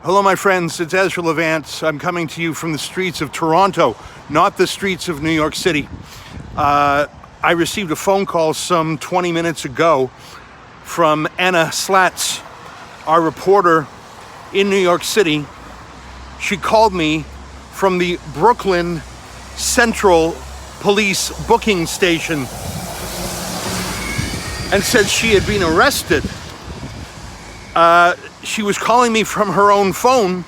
Hello, my friends. It's Ezra Levant. I'm coming to you from the streets of Toronto, not the streets of New York City. I received a phone call some 20 minutes ago from Anna Slatz, our reporter in New York City. She called me from the Brooklyn Central Police booking station and said she had been arrested. She was calling me from her own phone,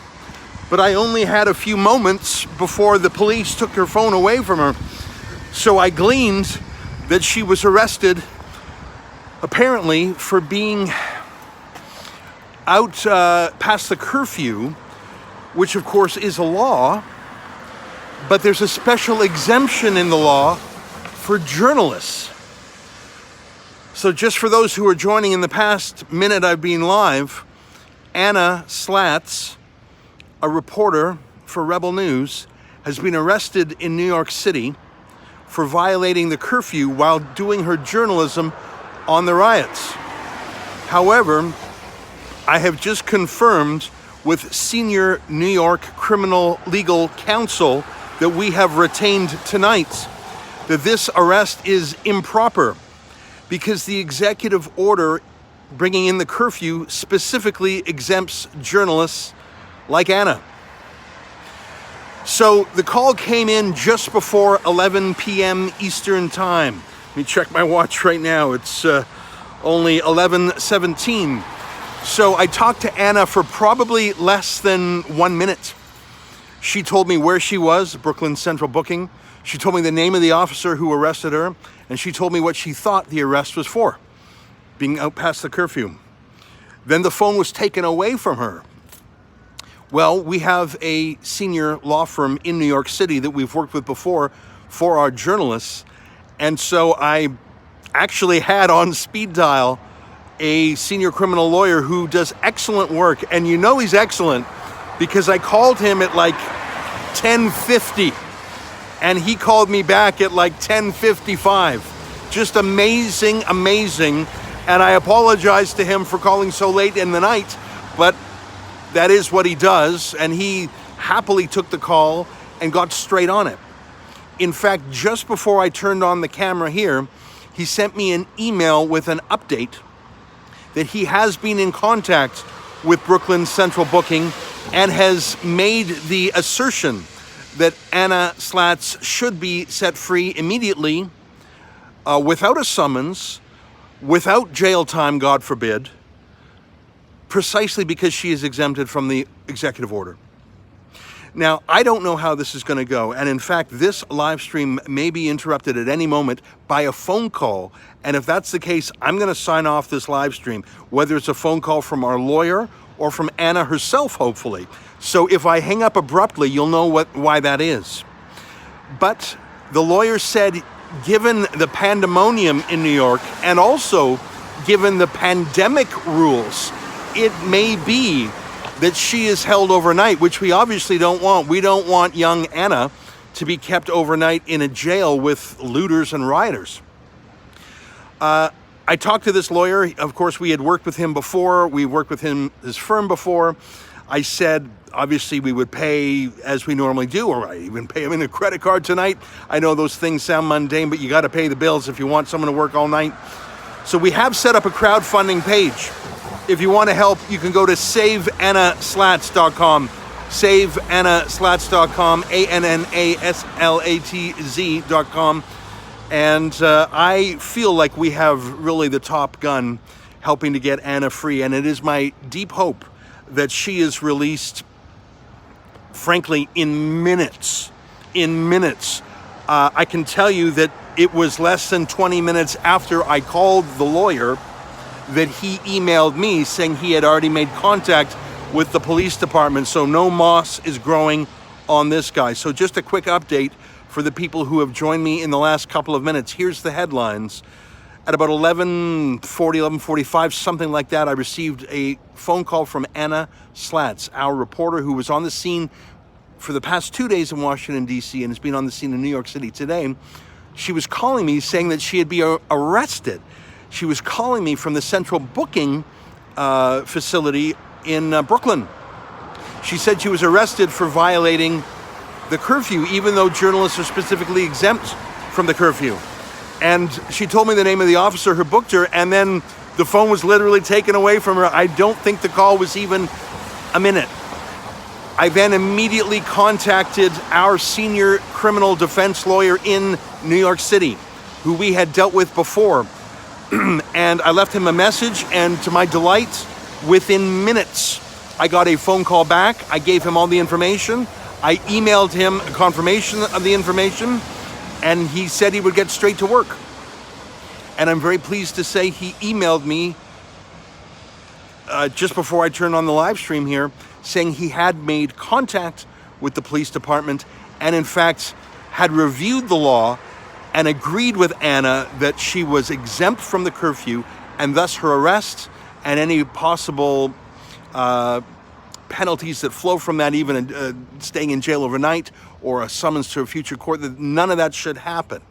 but I only had a few moments before the police took her phone away from her. So I gleaned that she was arrested, apparently, for being out past the curfew, which of course is a law, but there's a special exemption in the law for journalists. So just for those who are joining in the past minute I've been live, Anna Slatz, a reporter for Rebel News, has been arrested in New York City for violating the curfew while doing her journalism on the riots. However, I have just confirmed with senior New York criminal legal counsel that we have retained tonight that this arrest is improper because the executive order bringing in the curfew specifically exempts journalists like Anna. So the call came in just before 11 p.m. Eastern Time. Let me check my watch right now. It's only 11:17. So I talked to Anna for probably less than 1 minute. She told me where she was, Brooklyn Central Booking. She told me the name of the officer who arrested her, and she told me what she thought the arrest was for, being out past the curfew. Then the phone was taken away from her. Well, we have a senior law firm in New York City that we've worked with before for our journalists, and so I actually had on speed dial a senior criminal lawyer who does excellent work, and you know he's excellent because I called him at like 10:50 and he called me back at like 10:55. Just amazing, and I apologize to him for calling so late in the night, but that is what he does, and he happily took the call and got straight on it. In fact, just before I turned on the camera here, he sent me an email with an update that he has been in contact with Brooklyn Central Booking and has made the assertion that Anna Slatz should be set free immediately, without a summons, without jail time, God forbid, precisely because she is exempted from the executive order. Now, I don't know how this is going to go, and in fact, this live stream may be interrupted at any moment by a phone call, and if that's the case, I'm going to sign off this live stream, whether it's a phone call from our lawyer or from Anna herself, hopefully. So if I hang up abruptly, you'll know why that is. But the lawyer said, given the pandemonium in New York, and also given the pandemic rules, it may be that she is held overnight, which we obviously don't want. We don't want young Anna to be kept overnight in a jail with looters and rioters. I talked to this lawyer. Of course, we had worked with him before. We worked with his firm before. I said, obviously, we would pay as we normally do, or I even pay him in a credit card tonight. I know those things sound mundane, but you got to pay the bills if you want someone to work all night. So we have set up a crowdfunding page. If you want to help, you can go to saveannaslatz.com, saveannaslatz.com, ANNASLATZ.com. And I feel like we have really the top gun helping to get Anna free. And it is my deep hope that she is released, frankly, in minutes. I can tell you that it was less than 20 minutes after I called the lawyer that he emailed me saying he had already made contact with the police department. So no moss is growing on this guy. So just a quick update for the people who have joined me in the last couple of minutes. Here's the headlines. At about 11:40, 11:45, something like that, I received a phone call from Anna Slatz, our reporter who was on the scene for the past 2 days in Washington, D.C., and has been on the scene in New York City today. She was calling me saying that she had been arrested. She was calling me from the central booking facility in Brooklyn. She said she was arrested for violating the curfew, even though journalists are specifically exempt from the curfew. And she told me the name of the officer who booked her, and then the phone was literally taken away from her. I don't think the call was even a minute. I then immediately contacted our senior criminal defense lawyer in New York City, who we had dealt with before. And I left him a message, and to my delight, within minutes, I got a phone call back. I gave him all the information. I emailed him a confirmation of the information, and he said he would get straight to work. And I'm very pleased to say he emailed me just before I turned on the live stream here, saying he had made contact with the police department and in fact had reviewed the law and agreed with Anna that she was exempt from the curfew, and thus her arrest and any possible penalties that flow from that, even staying in jail overnight or a summons to a future court, that none of that should happen.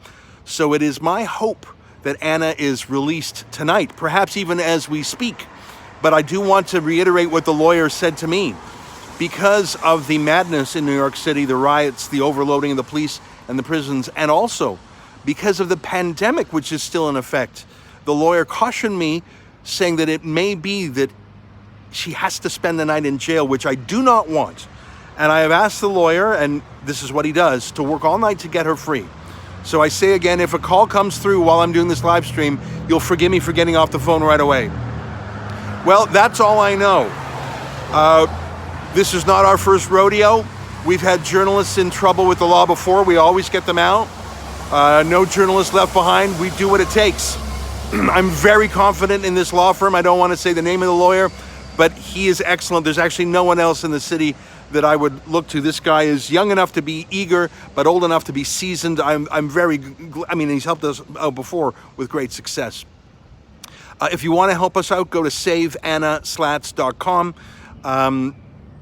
So it is my hope that Anna is released tonight, perhaps even as we speak. But I do want to reiterate what the lawyer said to me. Because of the madness in New York City, the riots, the overloading of the police and the prisons, and also because of the pandemic, which is still in effect, the lawyer cautioned me, saying that it may be that she has to spend the night in jail, which I do not want. And I have asked the lawyer, and this is what he does, to work all night to get her free. So I say again, if a call comes through while I'm doing this live stream, you'll forgive me for getting off the phone right away. Well, that's all I know. This is not our first rodeo. We've had journalists in trouble with the law before. We always get them out. No journalists left behind. We do what it takes. I'm very confident in this law firm. I don't want to say the name of the lawyer, but he is excellent. There's actually no one else in the city that I would look to. This guy is young enough to be eager, but old enough to be seasoned. He's helped us out before with great success. If you want to help us out, go to saveannaslatz.com.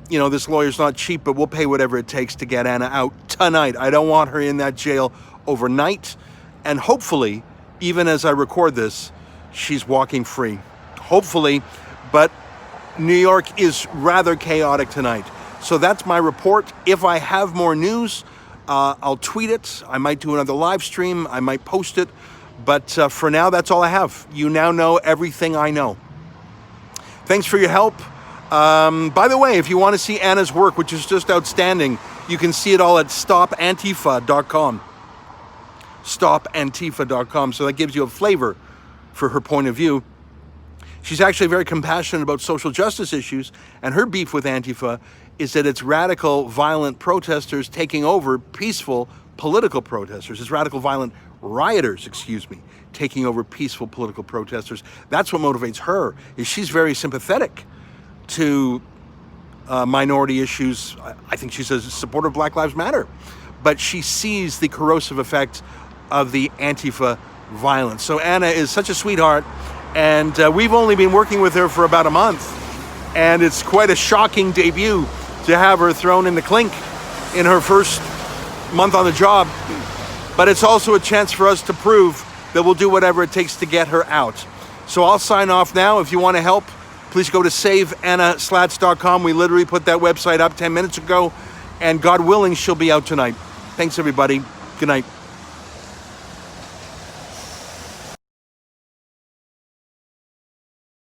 This lawyer's not cheap, but we'll pay whatever it takes to get Anna out tonight. I don't want her in that jail overnight. And hopefully, even as I record this, she's walking free. Hopefully, but New York is rather chaotic tonight. So that's my report. If I have more news, I'll tweet it. I might do another live stream. I might post it. But for now, that's all I have. You now know everything I know. Thanks for your help. By the way, if you want to see Anna's work, which is just outstanding, you can see it all at stopantifa.com. Stopantifa.com. So that gives you a flavor for her point of view. She's actually very compassionate about social justice issues, and her beef with Antifa is that it's radical, violent protesters taking over peaceful political protesters. It's radical, violent rioters, taking over peaceful political protesters. That's what motivates her, is she's very sympathetic to minority issues. I think she's a supporter of Black Lives Matter, but she sees the corrosive effect of the Antifa violence. So Anna is such a sweetheart, and we've only been working with her for about a month, and it's quite a shocking debut to have her thrown in the clink in her first month on the job. But it's also a chance for us to prove that we'll do whatever it takes to get her out. So I'll sign off now. If you want to help, please go to saveannaslatz.com. We literally put that website up 10 minutes ago, and God willing, she'll be out tonight. Thanks, everybody. Good night.